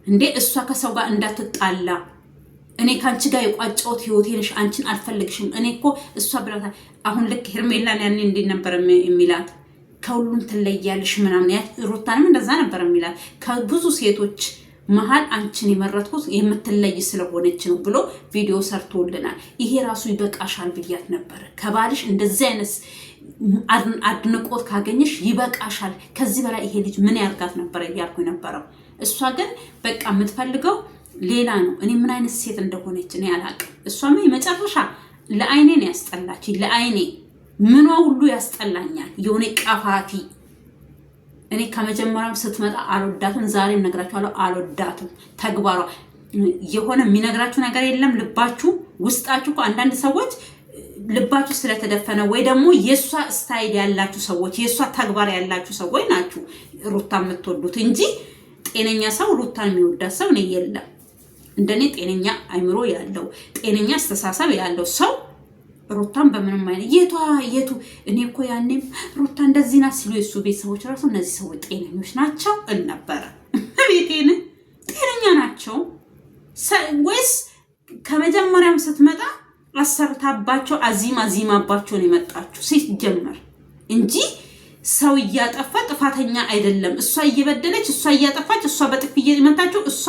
እንዴ እሷ ከሰው ጋር እንዳትጣላ እኔ ካንቺ ጋር የቋጨሁት ህይወቴ ነሽ አንቺን አልፈልግሽም እኔ እኮ እሷ ብላታ አሁን ልክ ሄርሜላን ያኔ እንዴ ነበር የሚላት ከሁሉም ትለያለሽ ምናምን ሩታንም እንደዛ ነበር የሚላት ከብዙ ሴቶች መሃል አንቺን የመረጥኩት የምትለይ ስለሆነች ነው ብሎ ቪዲዮ ሰርቶልናል። ይሄ ራሱ ይበቃሻል ብያት ነበር። ከባልሽ እንደዚህ አይነት አድንቆት ካገኘሽ ይበቃሻል፣ ከዚህ በላይ ይሄ ልጅ ምን ያርጋት ነበር እያልኩ ነበረው። እሷ ግን በቃ የምትፈልገው ሌላ ነው። እኔ ምን አይነት ሴት እንደሆነች እኔ አላውቅም። እሷም የመጨረሻ ለአይኔ ነው ያስጠላች። ለአይኔ ምኗ ሁሉ ያስጠላኛል። የሆነ ቀፋቲ እኔ ከመጀመሪያው ስትመጣ አልወዳትም። ዛሬም ነግራችኋለሁ አልወዳትም። ተግባሯ የሆነ የሚነግራችሁ ነገር የለም። ልባችሁ ውስጣችሁ እኮ አንዳንድ ሰዎች ልባችሁ ስለተደፈነ ወይ ደግሞ የሷ ስታይል ያላችሁ ሰዎች የሷ ተግባር ያላችሁ ሰዎች ናችሁ ሩታ የምትወዱት እንጂ ጤነኛ ሰው ሩታን የሚወዳት ሰው ነው የለም። እንደኔ ጤነኛ አይምሮ ያለው ጤነኛ አስተሳሰብ ያለው ሰው ሩታን በምንም አይነት የቱ እኔ እኮ ያኔም ሩታ እንደዚህ ናት ሲሉ የሱ ቤተሰቦች ራሱ እነዚህ ሰዎች ጤነኞች ናቸው አልነበረ። ቤቴን ጤነኛ ናቸው ወይስ ከመጀመሪያም ስትመጣ አሰርታባቸው አዚማባቸው ነው የመጣችሁ ሲጀመር እንጂ ሰው እያጠፋ ጥፋተኛ አይደለም። እሷ እየበደለች እሷ እያጠፋች እሷ በጥፊ እየመታችሁ እሷ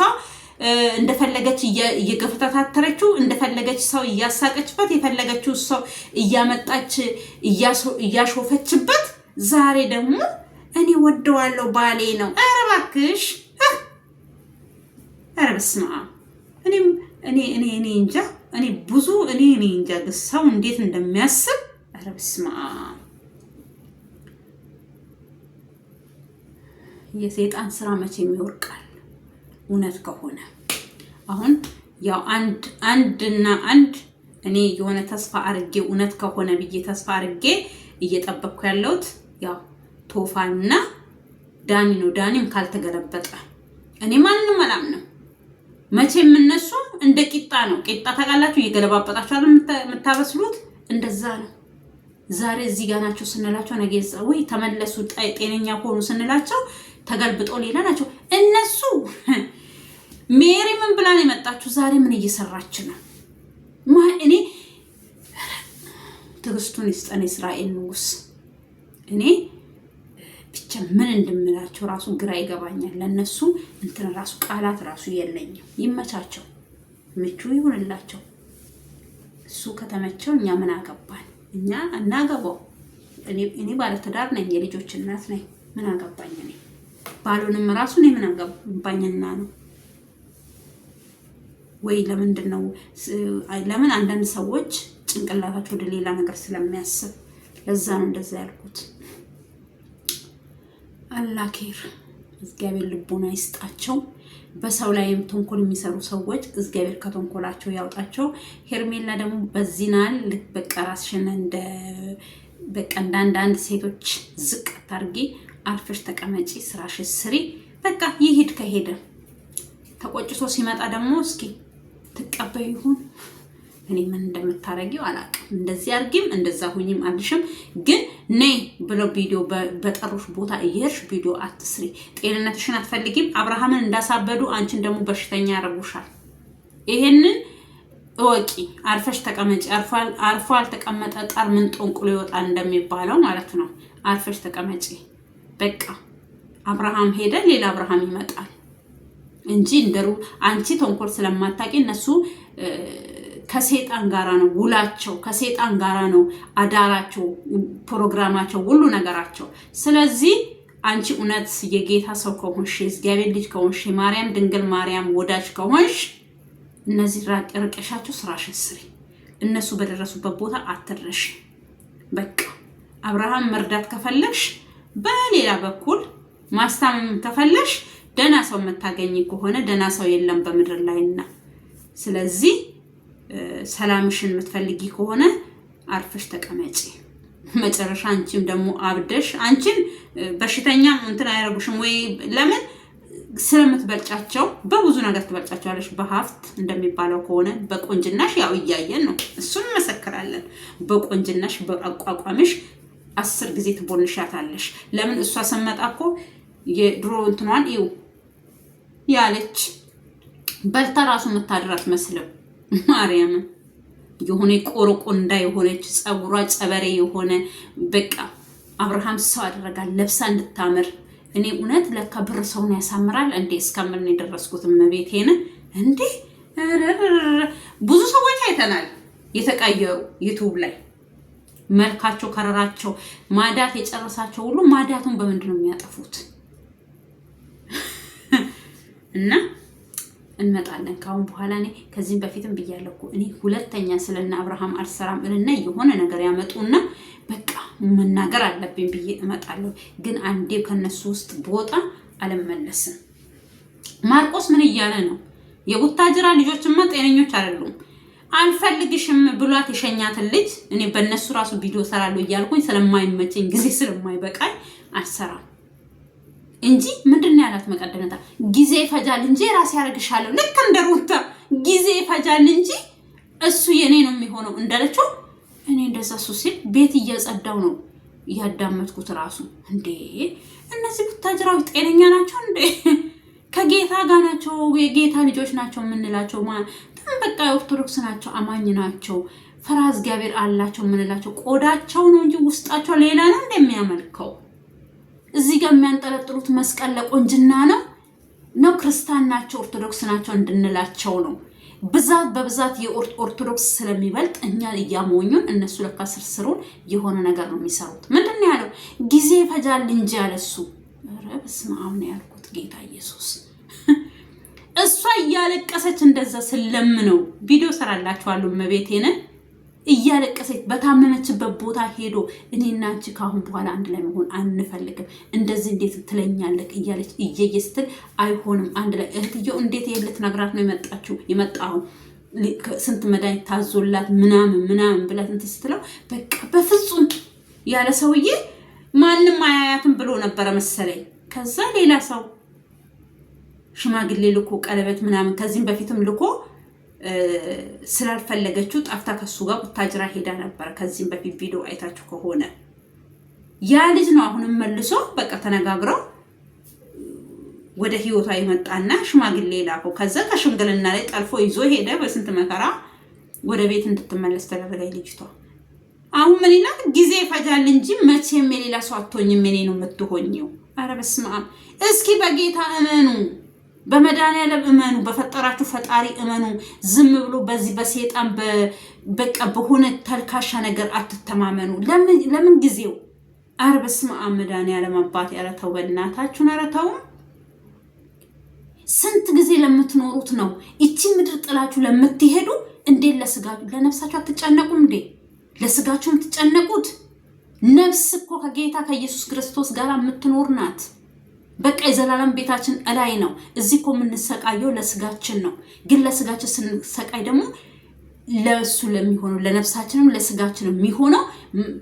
እንደፈለገች እየገፈታተረችው እንደፈለገች ሰው እያሳቀችበት የፈለገችው ሰው እያመጣች እያሾፈችበት ዛሬ ደግሞ እኔ ወደዋለሁ ባሌ ነው። ኧረ እባክሽ ኧረ በስመ አብ እኔ እንጃ እኔ ብዙ እኔ እንጃ ሰው እንዴት እንደሚያስብ ኧረ በስመ አብ። የሰይጣን ስራ መቼም ይወርቃል እውነት ከሆነ። አሁን ያው አንድና አንድ እኔ የሆነ ተስፋ አርጌ እውነት ከሆነ ብዬ ተስፋ አርጌ እየጠበቅኩ ያለሁት ያው ቶፋና ዳኒ ነው። ዳኒም ካልተገለበጠ እኔ ማንንም አላምንም። መቼም እነሱ እንደ ቂጣ ነው። ቂጣ ታውቃላችሁ፣ እየገለባበጣችሁ አይደል የምታበስሉት? እንደዛ ነው። ዛሬ እዚህ ጋር ናቸው ስንላቸው ነገ ወይ ተመለሱ ጤነኛ ሆኑ ስንላቸው ተገልብጦ ሌላ ናቸው እነሱ። ሜሪ ምን ብላ ነው የመጣችሁ? ዛሬ ምን እየሰራች ነው? እኔ ትዕግስቱን ይስጠን እስራኤል ንጉስ። እኔ ብቻ ምን እንደምላቸው ራሱ ግራ ይገባኛል። ለነሱ እንትን ራሱ ቃላት ራሱ የለኝም። ይመቻቸው፣ ምቹ ይሁንላቸው። እሱ ከተመቸው እኛ ምን አገባን? እኛ እናገባው። እኔ ባለ ትዳር ነኝ፣ የልጆች እናት ነኝ። ምን አገባኝ? እኔ ባሉንም ራሱ እኔ ምን አገባኝና ነው ወይ? ለምንድነው ለምን አንዳንድ ሰዎች ጭንቅላታቸው ወደ ሌላ ነገር ስለሚያስብ ለዛ ነው እንደዛ ያልኩት። አላኬር እግዚአብሔር ልቦና ይስጣቸው። በሰው ላይም ተንኮል የሚሰሩ ሰዎች እግዚአብሔር ከተንኮላቸው ያውጣቸው። ሄርሜላ ደግሞ በዚናል በቃ ራስሽን እንደ አንዳንድ ሴቶች ዝቅ አታርጊ፣ አርፈሽ ተቀመጪ፣ ስራሽ ስሪ። በቃ ይሄድ ከሄደ ተቆጭቶ ሲመጣ ደግሞ እስኪ ተቀበይ ይሁን። እኔ ምን እንደምታረጊው አላውቅም። እንደዚህ አርጊም እንደዛ ሁኝም አልሽም፣ ግን ነይ ብለው ቪዲዮ በጠሩሽ ቦታ እየሄድሽ ቪዲዮ አትስሪ። ጤንነትሽን አትፈልጊም። አብርሃምን እንዳሳበዱ አንቺን ደግሞ በሽተኛ ያረጉሻል። ይሄንን እወቂ። አርፈሽ ተቀመጪ። አርፎ አልተቀመጠ ጣር ምን ጦንቁሎ ይወጣል እንደሚባለው ማለት ነው። አርፈሽ ተቀመጪ። በቃ አብርሃም ሄደ፣ ሌላ አብርሃም ይመጣል እንጂ እንደሩ አንቺ ተንኮል ስለማታቂ እነሱ ከሰይጣን ጋራ ነው ውላቸው፣ ከሰይጣን ጋራ ነው አዳራቸው፣ ፕሮግራማቸው፣ ሁሉ ነገራቸው። ስለዚህ አንቺ እውነት የጌታ ሰው ከሆንሽ፣ እግዚአብሔር ልጅ ከሆንሽ፣ ማርያም ድንግል ማርያም ወዳጅ ከሆንሽ እነዚህ ርቀሻቸው ስራሽን ስሪ። እነሱ በደረሱበት ቦታ አትድረሽ። በቃ አብርሃም መርዳት ከፈለሽ በሌላ በኩል ማስታመም ከፈለሽ ደና ሰው መታገኝ ከሆነ ደና ሰው የለም በመድር ላይና ስለዚህ ሰላምሽን የምትፈልጊ ከሆነ አርፈሽ ተቀመጪ መጨረሻ አንቺም ደግሞ አብደሽ አንቺን በሽተኛ እንትን አይረጉሽም ወይ ለምን ስለምትበልጫቸው በብዙ ነገር ትበልጫቸዋለሽ በሀፍት እንደሚባለው ከሆነ በቆንጅናሽ ያው እያየን ነው እሱን መሰከራለን በቆንጅናሽ በአቋቋምሽ 10 ጊዜ ትቦንሻታለሽ ለምን እሷ ሰመጣኮ የድሮ እንትኗን ይው ያለች በልታ ራሱ መታደራት መስለም ማርያም የሆነ ቆሮቆ እንዳይሆነች ጸጉሯ ጸበሬ የሆነ በቃ አብርሃም ሰው አደረጋል ለብሳ እንድታምር እኔ እውነት ለካ ብር ሰውን ያሳምራል እንዴ እስከምን የደረስኩት መቤቴን እንዴ ብዙ ሰዎች አይተናል የተቀየሩ ዩቲዩብ ላይ መልካቸው ከረራቸው ማዳት የጨረሳቸው ሁሉ ማዳቱን በመንድነው የሚያጠፉት እና እንመጣለን ካሁን በኋላ እኔ ከዚህም በፊትም ብያለሁ እኔ ሁለተኛ ስለና አብርሃም አልሰራም እና የሆነ ነገር ያመጡና በቃ መናገር አለብኝ ብዬ እመጣለሁ ግን አንዴ ከነሱ ውስጥ ቦጣ አልመለስም ማርቆስ ምን እያለ ነው የቡታጅራ ልጆችማ ጤነኞች አይደሉም አልፈልግሽም ብሏት የሸኛትን ልጅ እኔ በእነሱ ራሱ ቪዲዮ ሰራለሁ እያልኩኝ ስለማይመቸኝ ጊዜ ስለማይበቃኝ አልሰራም እንጂ ምንድነው ያላት መቀደነታ ጊዜ ይፈጃል እንጂ ራስ ያረግሻለሁ ልክ እንደሩታ ጊዜ ይፈጃል እንጂ እሱ የኔ ነው የሚሆነው እንደለችው እኔ እንደዛ ሱሲል ቤት እያጸዳው ነው ያዳመጥኩት ራሱ እንዴ እነዚህ ቡታጅራው ጤነኛ ናቸው እንዴ ከጌታ ጋር ናቸው የጌታ ልጆች ናቸው ምንላቸው በቃ ኦርቶዶክስ ናቸው አማኝ ናቸው ፈራዝ እግዚአብሔር አላቸው ምንላቸው ቆዳቸው ነው እንጂ ውስጣቸው ሌላ ነው እንደሚያመልከው እዚህ ጋር የሚያንጠለጥሉት መስቀል ለቆንጅና ነው ክርስቲያን ናቸው ኦርቶዶክስ ናቸው እንድንላቸው ነው በብዛት የኦርቶዶክስ ስለሚበልጥ እኛ ያሞኙን እነሱ ለካ ስርስሩን የሆነ ነገር ነው የሚሰሩት ምንድነው ያለው ጊዜ ይፈጃል እንጂ ያለሱ ረብስማ አሁን ያልኩት ጌታ ኢየሱስ እሷ ያለቀሰች እንደዛ ስለምነው ቪዲዮ ሰራላችኋለሁ መቤቴን እያለቀሰች በታመመችበት ቦታ ሄዶ እኔና አንቺ ካሁን በኋላ አንድ ላይ መሆን አንፈልግም እንደዚህ እንዴት ትለኛለህ እያለች እየየስትል አይሆንም አንድ ላይ እህትየው እንዴት የልትነግራት ነው የመጣው ስንት መድኃኒት ታዞላት ምናምን ብላት እንትን ስትለው በቃ በፍጹም ያለ ሰውዬ ማንንም አያያትም ብሎ ነበር መሰለኝ ከዛ ሌላ ሰው ሽማግሌ ልኮ ቀለበት ምናምን ከዚህም በፊትም ልኮ ስላልፈለገችው ጣፍታ ከሱ ጋር ቡታጅራ ሄዳ ነበር ከዚህም በፊት ቪዲዮ አይታችሁ ከሆነ ያ ልጅ ነው አሁንም መልሶ በቃ ተነጋግረው ወደ ህይወቷ ይመጣና ሽማግሌ ላኮ ከዛ ከሽምግልና ላይ ጠልፎ ይዞ ሄደ በስንት መከራ ወደ ቤት እንድትመለስ ተደረገ ልጅቷ አሁን ምን ይላል ጊዜ ይፈጃል እንጂ መቼም የሌላ ሰው አትሆኝም እኔ ነው የምትሆኝው ኧረ በስመ አብ እስኪ በጌታ እመኑ በመድኃኒዓለም እመኑ በፈጠራችሁ ፈጣሪ እመኑ ዝም ብሎ በዚህ በሰይጣን በቃ በሆነ ተልካሻ ነገር አትተማመኑ ለምን ጊዜው ኧረ በስመ አብ መድኃኒዓለም አባቴ ኧረ ተው በእናታችሁ ኧረ ተው ስንት ጊዜ ለምትኖሩት ነው እቺ ምድር ጥላችሁ ለምትሄዱ እንዴት ለስጋችሁ ለነፍሳችሁ አትጨነቁም እንዴ ለስጋችሁ የምትጨነቁት ነፍስ እኮ ከጌታ ከኢየሱስ ክርስቶስ ጋር የምትኖር ናት በቃ የዘላለም ቤታችን እላይ ነው እዚህ እኮ የምንሰቃየው ለስጋችን ነው ግን ለስጋችን ስንሰቃይ ደግሞ ለሱ ለሚሆነው ለነፍሳችንም ለስጋችንም የሚሆነው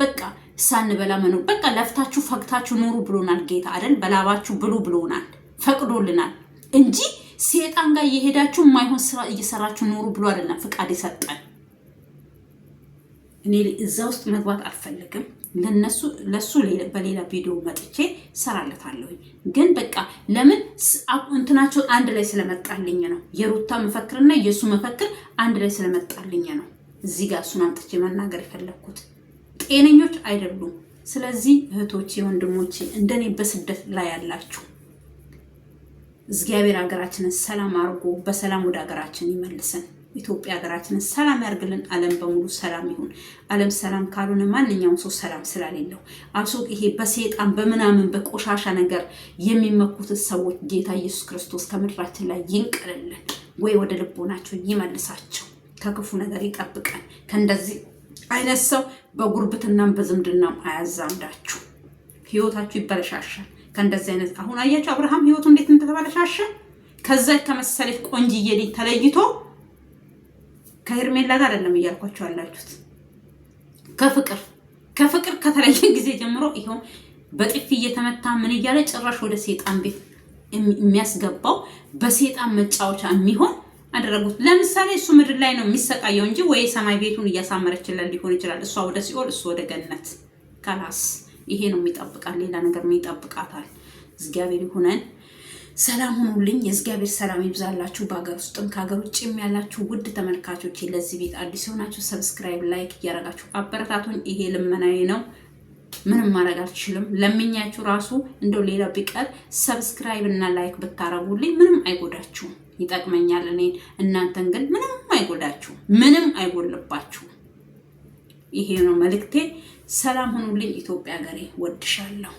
በቃ ሳንበላ መኖር በቃ ለፍታችሁ ፈግታችሁ ኑሩ ብሎናል ጌታ አይደል በላባችሁ ብሉ ብሎናል ፈቅዶልናል እንጂ ሰይጣን ጋር እየሄዳችሁ የማይሆን ስራ እየሰራችሁ ኑሩ ብሎ አይደለም ፍቃድ ይሰጣል እኔ እዛ ውስጥ መግባት አልፈልግም ለሱ በሌላ ቪዲዮ መጥቼ ሰራለታለሁ ግን በቃ ለምን እንትናቸው አንድ ላይ ስለመጣልኝ ነው የሩታ መፈክርና የሱ መፈክር አንድ ላይ ስለመጣልኝ ነው እዚህ ጋር እሱን አምጥቼ መናገር የፈለኩት ጤነኞች አይደሉም ስለዚህ እህቶቼ ወንድሞቼ እንደኔ በስደት ላይ ያላችሁ እግዚአብሔር ሀገራችንን ሰላም አርጎ በሰላም ወደ ሀገራችን ይመልሰን ኢትዮጵያ ሀገራችንን ሰላም ያርግልን ዓለም በሙሉ ሰላም ይሁን ዓለም ሰላም ካልሆነ ማንኛውም ሰው ሰላም ስላሌለው አብሶ ይሄ በሰይጣን በመናምን በቆሻሻ ነገር የሚመኩት ሰዎች ጌታ ኢየሱስ ክርስቶስ ከምድራችን ላይ ይንቀልልን ወይ ወደ ልቦናቸው ይመልሳቸው ከክፉ ነገር ይጠብቀን ከእንደዚህ አይነት ሰው በጉርብትናም በዝምድናም አያዛምዳችሁ። ህይወታችሁ ይበለሻሻል ከእንደዚህ አይነት። አሁን አያችሁ አብርሃም ህይወቱ እንዴት እንደተበለሻሸ ከዛ ከመሰለች ቆንጅዬ ልጅ ተለይቶ ከሄርሜላ ጋር አይደለም እያልኳችሁ ያላችሁት ከፍቅር ከተለየ ጊዜ ጀምሮ ይሄው በጥፊ እየተመታ ምን እያለ ጭራሽ ወደ ሴጣን ቤት የሚያስገባው በሴጣን መጫወቻ የሚሆን አደረጉት። ለምሳሌ እሱ ምድር ላይ ነው የሚሰቃየው እንጂ ወይ ሰማይ ቤቱን እያሳመረችለን ሊሆን ይችላል። እሷ ወደ ሲኦል እሱ ወደ ገነት ካላስ ይሄ ነው የሚጠብቃት። ሌላ ነገር የሚጠብቃታል። እግዚአብሔር ይሁነን። ሰላም ሁኑልኝ። የእግዚአብሔር ሰላም ይብዛላችሁ። በአገር ውስጥም ከሀገር ውጭም ያላችሁ ውድ ተመልካቾች ለዚህ ቤት አዲስ ሆናችሁ ሰብስክራይብ፣ ላይክ እያደረጋችሁ አበረታቱኝ። ይሄ ልመናዬ ነው። ምንም ማድረግ አልችልም። ለምኛችሁ ራሱ እንደው ሌላ ቢቀር ሰብስክራይብ እና ላይክ ብታረጉልኝ ምንም አይጎዳችሁም፣ ይጠቅመኛል እኔን። እናንተን ግን ምንም አይጎዳችሁ፣ ምንም አይጎልባችሁ። ይሄ ነው መልእክቴ። ሰላም ሁኑልኝ። ኢትዮጵያ ሀገሬ ወድሻለሁ።